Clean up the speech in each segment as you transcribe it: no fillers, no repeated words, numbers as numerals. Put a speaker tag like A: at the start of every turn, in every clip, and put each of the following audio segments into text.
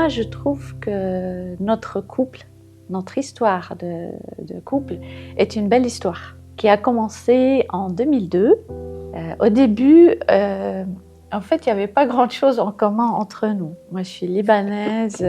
A: moi, je trouve que notre couple, notre histoire de couple est une belle histoire qui a commencé en 2002. Au début, en fait, il n'y avait pas grand-chose en commun entre nous. Moi, je suis libanaise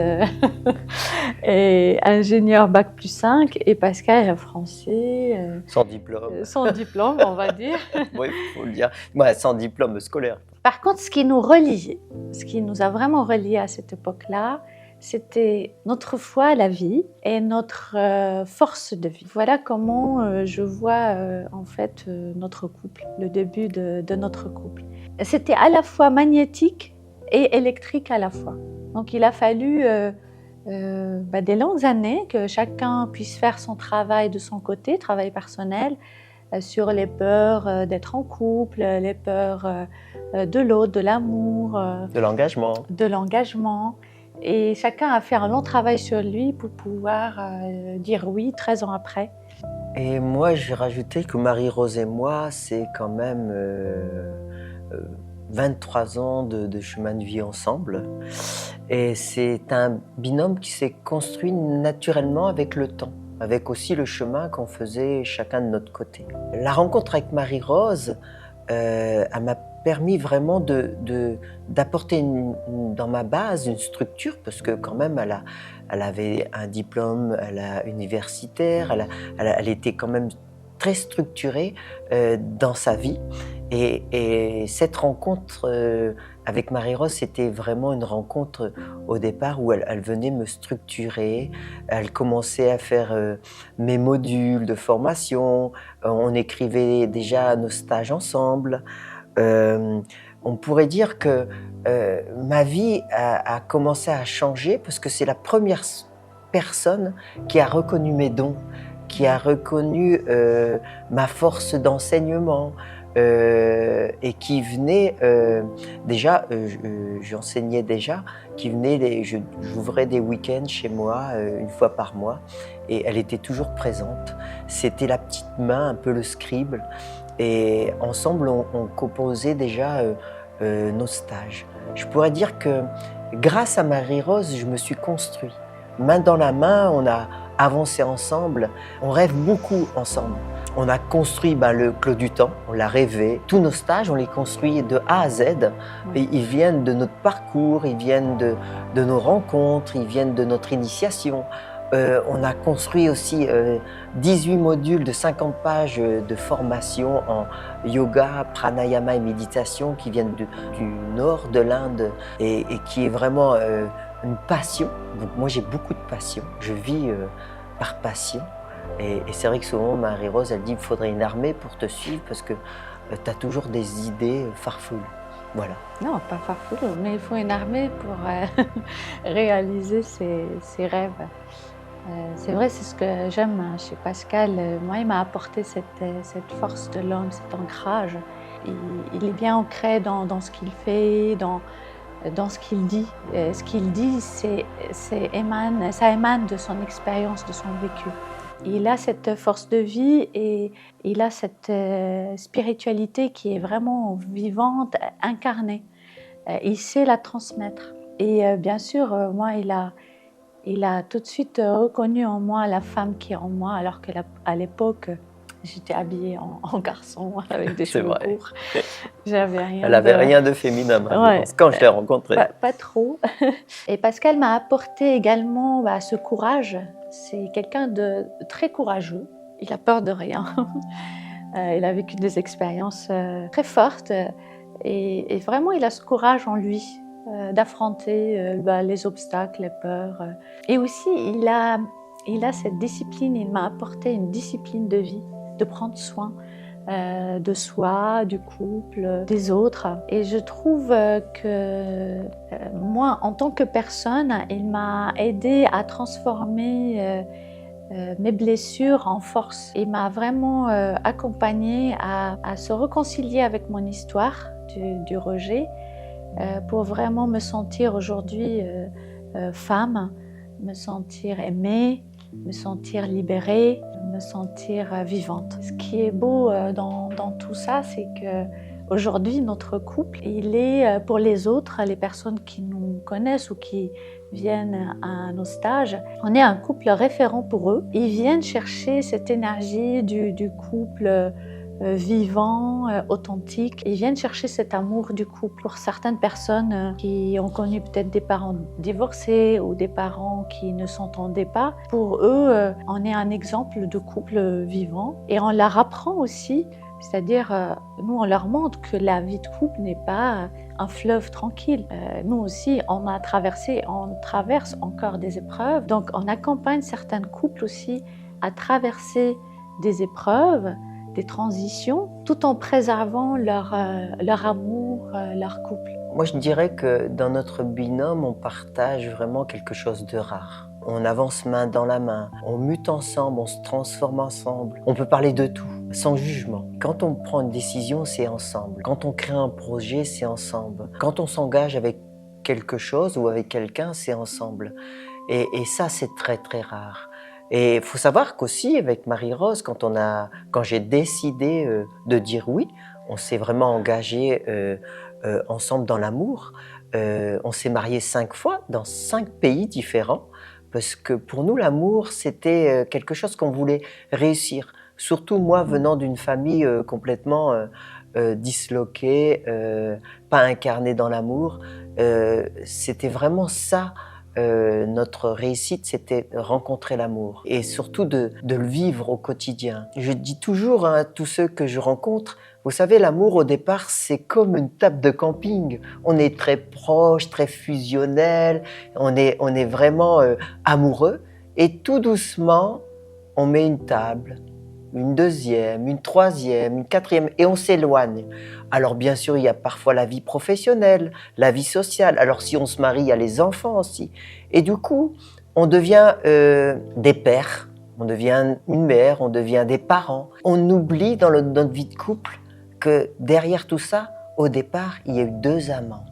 A: et ingénieure bac+5 et Pascal est français.
B: Sans diplôme.
A: Sans diplôme, on va dire.
B: Oui, il faut le dire. Ouais, sans diplôme scolaire.
A: Par contre, ce qui nous reliait, ce qui nous a vraiment reliés à cette époque-là, c'était notre foi à la vie et notre force de vie. Voilà comment je vois en fait notre couple, le début de notre couple. C'était à la fois magnétique et électrique à la fois. Donc il a fallu des longues années que chacun puisse faire son travail de son côté, travail personnel, sur les peurs d'être en couple, les peurs de l'autre, de l'amour,
B: de
A: l'engagement. Et chacun a fait un long travail sur lui pour pouvoir dire oui 13 ans après.
B: Et moi, j'ai rajouté que Marie-Rose et moi, c'est quand même 23 ans de chemin de vie ensemble. Et c'est un binôme qui s'est construit naturellement avec le temps, avec aussi le chemin qu'on faisait chacun de notre côté. La rencontre avec Marie-Rose, elle m'a permis vraiment d'apporter dans ma base une structure, parce que quand même elle avait un diplôme universitaire, elle était quand même très structurée dans sa vie. Et cette rencontre avec Marie-Rose, c'était vraiment une rencontre au départ où elle venait me structurer, elle commençait à faire mes modules de formation, on écrivait déjà nos stages ensemble. On pourrait dire que ma vie a commencé à changer parce que c'est la première personne qui a reconnu mes dons, qui a reconnu ma force d'enseignement, et qui venait déjà, j'enseignais déjà, qui venait, j'ouvrais des week-ends chez moi une fois par mois et elle était toujours présente. C'était la petite main, un peu le scribe, et ensemble on composait déjà nos stages. Je pourrais dire que grâce à Marie-Rose, je me suis construit. Main dans la main, on a avancé ensemble, on rêve beaucoup ensemble. On a construit le Clos du Temps, on l'a rêvé. Tous nos stages, on les construit de A à Z. Et ils viennent de notre parcours, ils viennent de nos rencontres, ils viennent de notre initiation. On a construit aussi 18 modules de 50 pages de formation en yoga, pranayama et méditation qui viennent du nord de l'Inde et qui est vraiment une passion. Donc, moi, j'ai beaucoup de passion. Je vis par passion. Et c'est vrai que souvent, Marie-Rose, elle dit qu'il faudrait une armée pour te suivre parce que tu as toujours des idées farfelues. Voilà.
A: Non, pas farfelues, mais il faut une armée pour réaliser ses rêves. C'est vrai, c'est ce que j'aime chez Pascal. Moi, il m'a apporté cette force de l'homme, cet ancrage. Il est bien ancré dans ce qu'il fait, dans ce qu'il dit. Ce qu'il dit, ça émane de son expérience, de son vécu. Il a cette force de vie et il a cette spiritualité qui est vraiment vivante, incarnée. Il sait la transmettre. Et bien sûr, moi, il a tout de suite reconnu en moi la femme qui est en moi, alors qu'à l'époque, j'étais habillée en garçon avec des cheveux courts.
B: Elle n'avait rien de féminin, quand je l'ai rencontrée.
A: Pas trop. Et Pascal m'a apporté également ce courage. C'est quelqu'un de très courageux. Il a peur de rien. Il a vécu des expériences très fortes. Et vraiment, il a ce courage en lui d'affronter les obstacles, les peurs. Et aussi, il a cette discipline. Il m'a apporté une discipline de vie, de prendre soin de soi, du couple, des autres. Et je trouve que moi, en tant que personne, il m'a aidé à transformer mes blessures en force. Il m'a vraiment accompagnée à se réconcilier avec mon histoire du rejet pour vraiment me sentir aujourd'hui femme, me sentir aimée, me sentir libérée, me sentir vivante. Ce qui est beau dans tout ça, c'est que Aujourd'hui, notre couple, il est pour les autres, les personnes qui nous connaissent ou qui viennent à nos stages, on est un couple référent pour eux. Ils viennent chercher cette énergie du couple vivant, authentique. Ils viennent chercher cet amour du couple. Pour certaines personnes qui ont connu peut-être des parents divorcés ou des parents qui ne s'entendaient pas, pour eux, on est un exemple de couple vivant et on leur apprend aussi. C'est-à-dire, nous, on leur montre que la vie de couple n'est pas un fleuve tranquille. Nous aussi, on traverse encore des épreuves. Donc, on accompagne certains couples aussi à traverser des épreuves, des transitions, tout en préservant leur amour, leur couple.
B: Moi, je dirais que dans notre binôme, on partage vraiment quelque chose de rare. On avance main dans la main, on mute ensemble, on se transforme ensemble. On peut parler de tout, sans jugement. Quand on prend une décision, c'est ensemble. Quand on crée un projet, c'est ensemble. Quand on s'engage avec quelque chose ou avec quelqu'un, c'est ensemble. Et ça, c'est très, très rare. Et il faut savoir qu'aussi, avec Marie-Rose, quand j'ai décidé de dire oui, on s'est vraiment engagé ensemble dans l'amour. On s'est mariés 5 fois dans 5 pays différents. Parce que pour nous, l'amour, c'était quelque chose qu'on voulait réussir. Surtout moi, venant d'une famille complètement disloquée, pas incarnée dans l'amour, c'était vraiment ça. Notre réussite, c'était rencontrer l'amour et surtout de le vivre au quotidien. Je dis toujours à tous ceux que je rencontre, vous savez, l'amour au départ, c'est comme une table de camping. On est très proche, très fusionnel, on est vraiment amoureux et tout doucement, on met une table, une deuxième, une troisième, une quatrième et on s'éloigne. Alors bien sûr, il y a parfois la vie professionnelle, la vie sociale. Alors si on se marie, il y a les enfants aussi. Et du coup, on devient des pères, on devient une mère, on devient des parents. On oublie dans notre vie de couple que derrière tout ça, au départ, il y a eu 2 amants.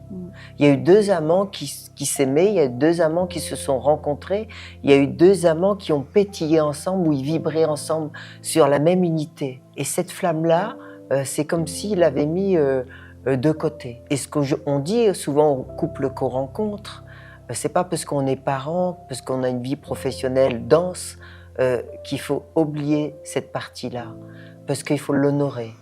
B: Il y a eu 2 amants qui s'aimaient, il y a eu 2 amants qui se sont rencontrés, il y a eu 2 amants qui ont pétillé ensemble ou ils vibraient ensemble sur la même unité. Et cette flamme-là, c'est comme s'il l'avait mis de côté. Et ce qu'on dit souvent aux couples qu'on rencontre, c'est pas parce qu'on est parents, parce qu'on a une vie professionnelle dense, qu'il faut oublier cette partie-là, parce qu'il faut l'honorer.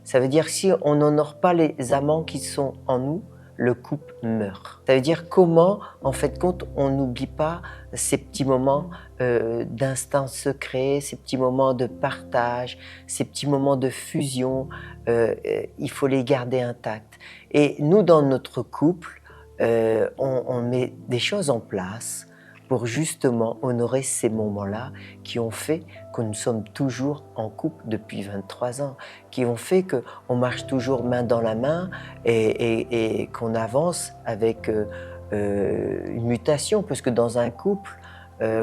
B: Ça veut dire que si on n'honore pas les amants qui sont en nous, le couple meurt. Ça veut dire comment, en fait, compte, on n'oublie pas ces petits moments d'instinct secret, ces petits moments de partage, ces petits moments de fusion, il faut les garder intacts. Et nous, dans notre couple, on met des choses en place pour justement honorer ces moments-là qui ont fait que nous sommes toujours en couple depuis 23 ans, qui ont fait qu'on marche toujours main dans la main et qu'on avance avec une mutation, parce que dans un couple,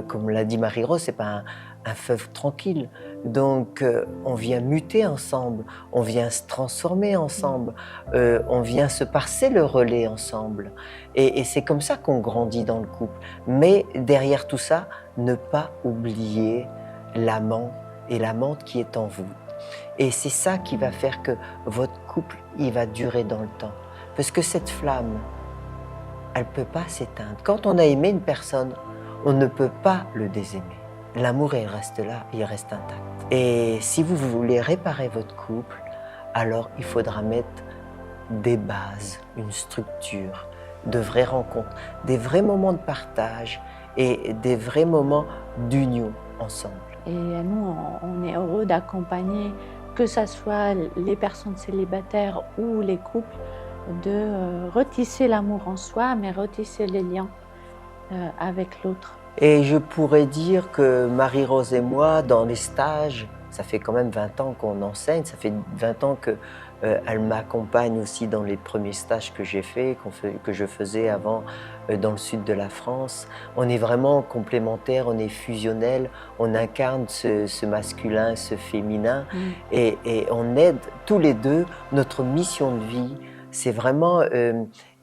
B: comme l'a dit Marie-Rose, c'est pas un fleuve tranquille. Donc on vient muter ensemble, on vient se transformer ensemble, on vient se passer le relais ensemble. Et c'est comme ça qu'on grandit dans le couple. Mais derrière tout ça, ne pas oublier l'amant et l'amante qui est en vous. Et c'est ça qui va faire que votre couple, il va durer dans le temps. Parce que cette flamme, elle ne peut pas s'éteindre. Quand on a aimé une personne, on ne peut pas le désaimer. L'amour, il reste là, il reste intact. Et si vous voulez réparer votre couple, alors il faudra mettre des bases, une structure, de vraies rencontres, des vrais moments de partage et des vrais moments d'union ensemble.
A: Et nous, on est heureux d'accompagner, que ce soit les personnes célibataires ou les couples, de retisser l'amour en soi, mais retisser les liens avec l'autre.
B: Et je pourrais dire que Marie-Rose et moi, dans les stages, ça fait quand même 20 ans qu'on enseigne, ça fait 20 ans qu'elle m'accompagne aussi dans les premiers stages que j'ai faits, que je faisais avant dans le sud de la France. On est vraiment complémentaires, on est fusionnels, on incarne ce masculin, ce féminin et on aide tous les deux. Notre mission de vie, c'est vraiment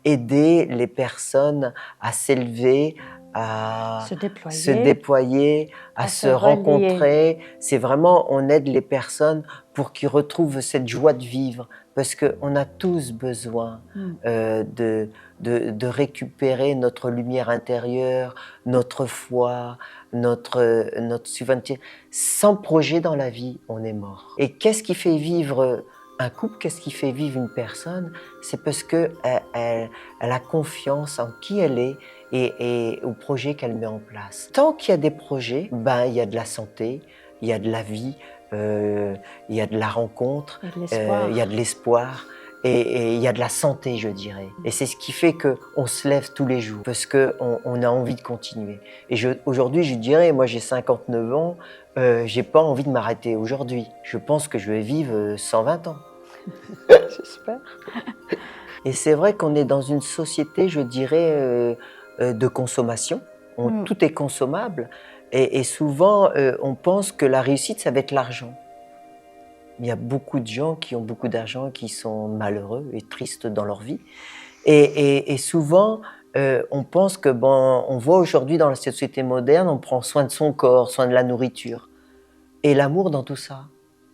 B: aider les personnes à s'élever, à
A: Se
B: se
A: déployer,
B: déployer, à
A: à
B: se
A: se relier.
B: rencontrer. C'est vraiment, on aide les personnes pour qu'ils retrouvent cette joie de vivre, parce qu'on a tous besoin
A: Mm.
B: de récupérer notre lumière intérieure, notre foi, notre souveraineté. Sans projet dans la vie, on est mort. Et qu'est-ce qui fait vivre un couple, qu'est-ce qui fait vivre une personne? C'est parce qu'elle elle a confiance en qui elle est et au projet qu'elle met en place. Tant qu'il y a des projets, ben, il y a de la santé, il y a de la vie, il y a de la rencontre,
A: Et de l'espoir.
B: il y a de l'espoir et il y a de la santé, je dirais. Et c'est ce qui fait qu'on se lève tous les jours, parce qu'on a envie de continuer. Et aujourd'hui, je dirais, moi j'ai 59 ans, j'ai pas envie de m'arrêter aujourd'hui. Je pense que je vais vivre 120 ans.
A: J'espère.
B: Et c'est vrai qu'on est dans une société, je dirais, de consommation. Tout est consommable. Et souvent, on pense que la réussite, ça va être l'argent. Il y a beaucoup de gens qui ont beaucoup d'argent qui sont malheureux et tristes dans leur vie. Et souvent, on pense que, bon, on voit aujourd'hui dans la société moderne, on prend soin de son corps, soin de la nourriture. Et l'amour dans tout ça.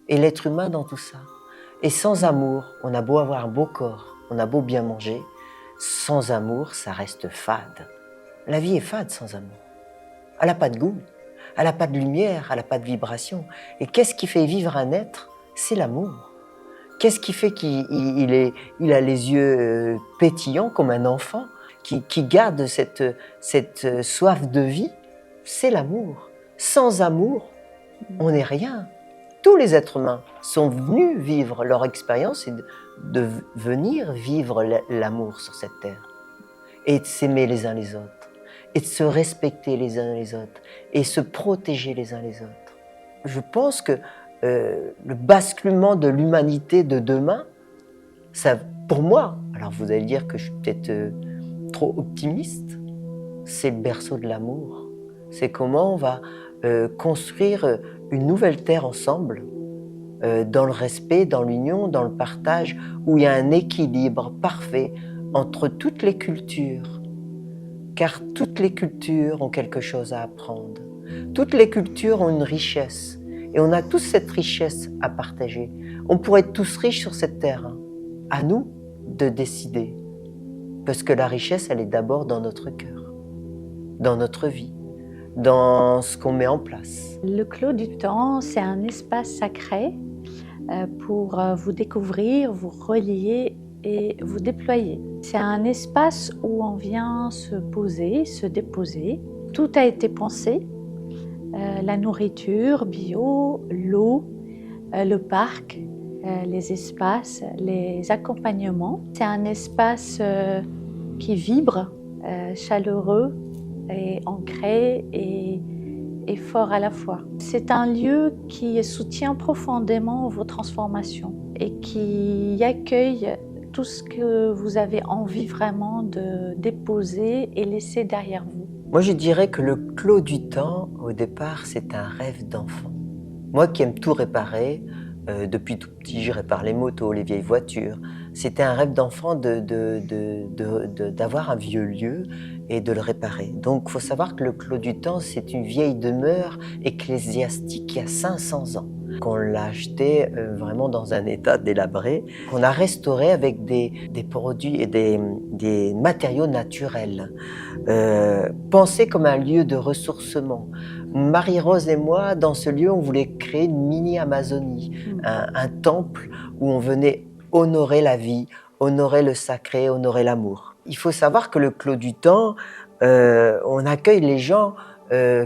B: Et l'être humain dans tout ça. Et sans amour, on a beau avoir un beau corps, on a beau bien manger, sans amour, ça reste fade. La vie est fade sans amour. Elle n'a pas de goût, elle n'a pas de lumière, elle n'a pas de vibration. Et qu'est-ce qui fait vivre un être? C'est l'amour. Qu'est-ce qui fait qu'il a les yeux pétillants comme un enfant, qui garde cette soif de vie? C'est l'amour. Sans amour, on n'est rien. Tous les êtres humains sont venus vivre leur expérience et de venir vivre l'amour sur cette terre. Et de s'aimer les uns les autres. Et de se respecter les uns les autres. Et se protéger les uns les autres. Je pense que le basculement de l'humanité de demain, ça, pour moi, alors vous allez dire que je suis peut-être trop optimiste, c'est le berceau de l'amour. C'est comment on va construire une nouvelle terre ensemble, dans le respect, dans l'union, dans le partage, où il y a un équilibre parfait entre toutes les cultures. Car toutes les cultures ont quelque chose à apprendre. Toutes les cultures ont une richesse. Et on a tous cette richesse à partager. On pourrait être tous riches sur cette terre. Hein. À nous de décider. Parce que la richesse, elle est d'abord dans notre cœur, dans notre vie, dans ce qu'on met en place.
A: Le Clos du Temps, c'est un espace sacré pour vous découvrir, vous relier et vous déployer. C'est un espace où on vient se poser, se déposer. Tout a été pensé, la nourriture bio, l'eau, le parc, les espaces, les accompagnements. C'est un espace qui vibre, chaleureux et ancré et fort à la fois. C'est un lieu qui soutient profondément vos transformations et qui accueille tout ce que vous avez envie vraiment de déposer et laisser derrière vous.
B: Moi, je dirais que le Clos du Temps, au départ, c'est un rêve d'enfant. Moi qui aime tout réparer, depuis tout petit, je répare les motos, les vieilles voitures. C'était un rêve d'enfant d'avoir un vieux lieu et de le réparer. Donc, il faut savoir que le Clos du Temps, c'est une vieille demeure ecclésiastique qui a 500 ans. Qu'on l'a acheté vraiment dans un état délabré, qu'on a restauré avec des produits et des matériaux naturels. Pensé comme un lieu de ressourcement. Marie-Rose et moi, dans ce lieu, on voulait créer une mini-Amazonie, un temple où on venait honorer la vie, honorer le sacré, honorer l'amour. Il faut savoir que le Clos du Temps, on accueille les gens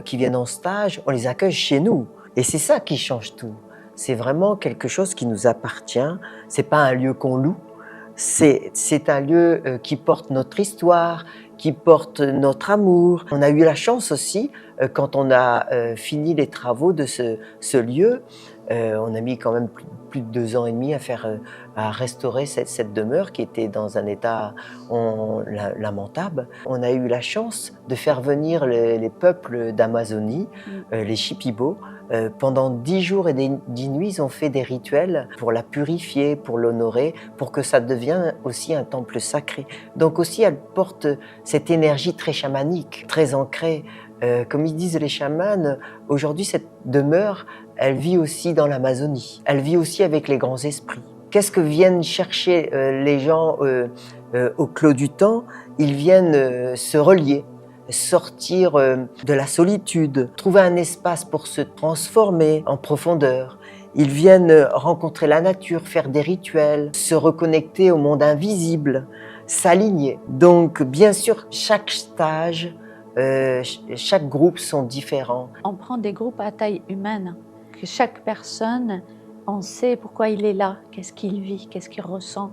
B: qui viennent en stage, on les accueille chez nous. Et c'est ça qui change tout. C'est vraiment quelque chose qui nous appartient. C'est pas un lieu qu'on loue. C'est un lieu qui porte notre histoire, qui porte notre amour. On a eu la chance aussi, quand on a fini les travaux de ce lieu, on a mis quand même plus de 2 ans et demi à restaurer cette demeure qui était dans un état lamentable. On a eu la chance de faire venir les peuples d'Amazonie, les Shipibo, Pendant 10 jours et 10 nuits, ils ont fait des rituels pour la purifier, pour l'honorer, pour que ça devienne aussi un temple sacré. Donc aussi, elle porte cette énergie très chamanique, très ancrée. Comme ils disent les chamans, aujourd'hui, cette demeure, elle vit aussi dans l'Amazonie. Elle vit aussi avec les grands esprits. Qu'est-ce que viennent chercher les gens au Clos du Temps? Ils viennent se relier, sortir de la solitude, trouver un espace pour se transformer en profondeur. Ils viennent rencontrer la nature, faire des rituels, se reconnecter au monde invisible, s'aligner. Donc, bien sûr, chaque stage, chaque groupe sont différents.
A: On prend des groupes à taille humaine, que chaque personne, on sait pourquoi il est là, qu'est-ce qu'il vit, qu'est-ce qu'il ressent.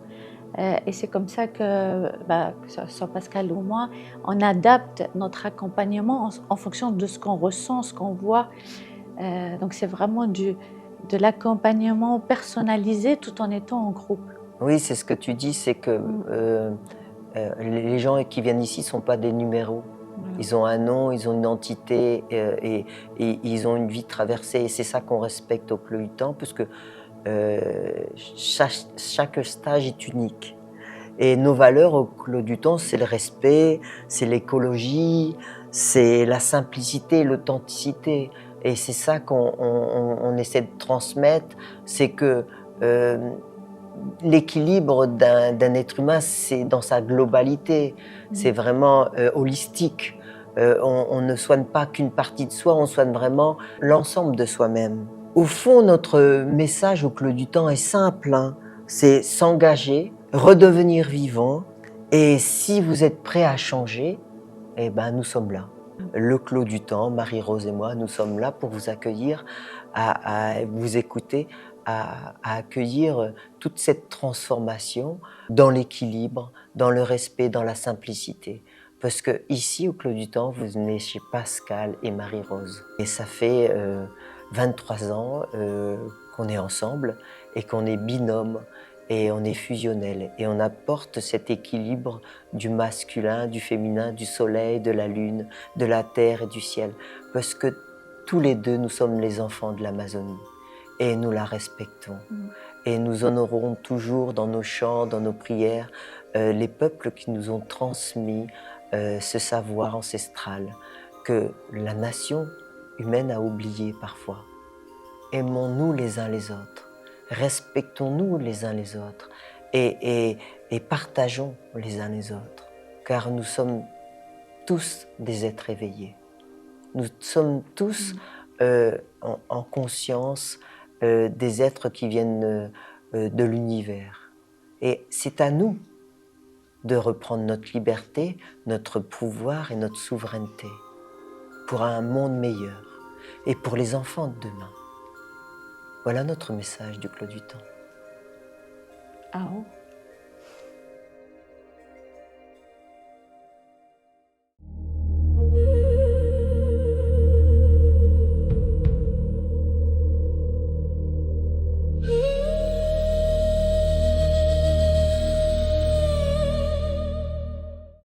A: Et c'est comme ça que ce soit Pascal ou moi, on adapte notre accompagnement en fonction de ce qu'on ressent, ce qu'on voit. Donc c'est vraiment de l'accompagnement personnalisé tout en étant en groupe.
B: Oui, c'est ce que tu dis, c'est que les gens qui viennent ici ne sont pas des numéros.
A: Voilà.
B: Ils ont un nom, ils ont une entité et ils ont une vie traversée. Et c'est ça qu'on respecte au Clos du Temps, parce que chaque stage est unique. Et nos valeurs au Clos du Temps, c'est le respect, c'est l'écologie, c'est la simplicité, l'authenticité. Et c'est ça qu'on essaie de transmettre, c'est que l'équilibre d'un être humain, c'est dans sa globalité, c'est vraiment holistique. On ne soigne pas qu'une partie de soi, on soigne vraiment l'ensemble de soi-même. Au fond, notre message au Clos du Temps est simple, hein. C'est s'engager, redevenir vivant, et si vous êtes prêt à changer, eh ben, nous sommes là. Le Clos du Temps, Marie-Rose et moi, nous sommes là pour vous accueillir, à vous écouter, à accueillir toute cette transformation dans l'équilibre, dans le respect, dans la simplicité. Parce que ici, au Clos du Temps, vous venez chez Pascal et Marie-Rose. Et ça fait 23 ans qu'on est ensemble et qu'on est binôme et on est fusionnel. Et on apporte cet équilibre du masculin, du féminin, du soleil, de la lune, de la terre et du ciel. Parce que tous les deux, nous sommes les enfants de l'Amazonie. Et nous la respectons. Et nous honorons toujours dans nos chants, dans nos prières, les peuples qui nous ont transmis ce savoir ancestral que la nation humaine a oublié parfois. Aimons-nous les uns les autres, respectons-nous les uns les autres et partageons les uns les autres, car nous sommes tous des êtres éveillés. Nous sommes tous en conscience des êtres qui viennent de l'univers. Et c'est à nous de reprendre notre liberté, notre pouvoir et notre souveraineté pour un monde meilleur et pour les enfants de demain. Voilà notre message du Clos du Temps.
A: Ah oh.